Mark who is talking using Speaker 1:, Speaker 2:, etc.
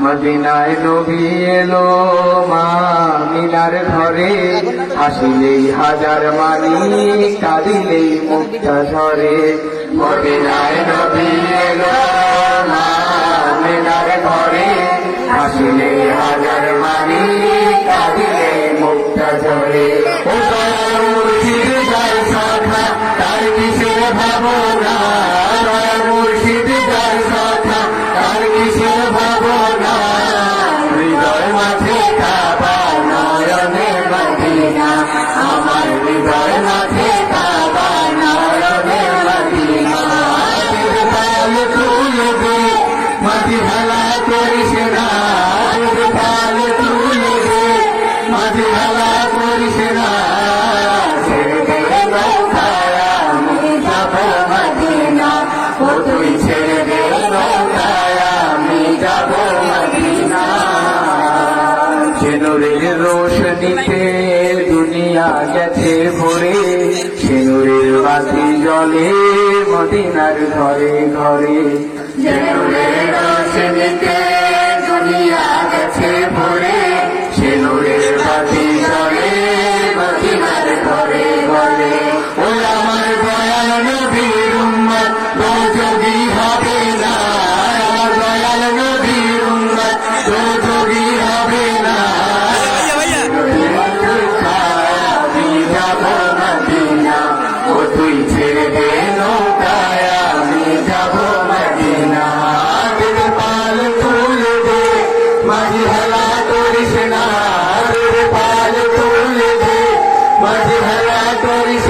Speaker 1: মদিনায় নবী এলো মা মিনার ঘরে, হাসিলেই হাজার মানি কাঁদিলেই মুক্তা ঝরে। মদিনায় নবী এলো মা মিনার ঘরে, হাসিলেই হাজার মানি কাঁদিলেই মুক্তা ঝরে। ও মুর্শিদ যার কথা তার কিসের ভাবনা, মুর্শিদ যার কথা তার কিসের ভাবনা, হৃদয় মাঝে কাবা নয়নে মদিনা, আমার হৃদয় মাঝে কাবা নয়নে মদিনা। পাল তুলে দে মাঝি ভালা করিস না, পাল তুলে দে মাঝি ভালা করিস না, ছেড়ে দে নৌকায় আমি যাব মদিনা, ও তুই ছেড়ে দে নৌকায় আমি যাব মদিনা। সে নূরের রোশনীতে দুনিয়া গেছে ভরে, সে নূরের বাতি জ্বলে মদিনার ঘরে ঘরে। সে নূরের রোশনীতে দুনিয়া গেছে ভরে, সে নূরের বাতি জ্বলে মদিনার ঘরে ঘরে। ও আমার দয়াল নবীর উম্মত দোজখী হবে না, আমার দয়াল নবীর উম্মত দোজখী হবে না, আমি যাব মদিনা, ও তুই ছেড়ে দে নৌকায় আমি যাব মদিনা। পাল তুলে দে মাঝি হেলা করিস না, পাল তুলে দে মাঝি হেলা করিস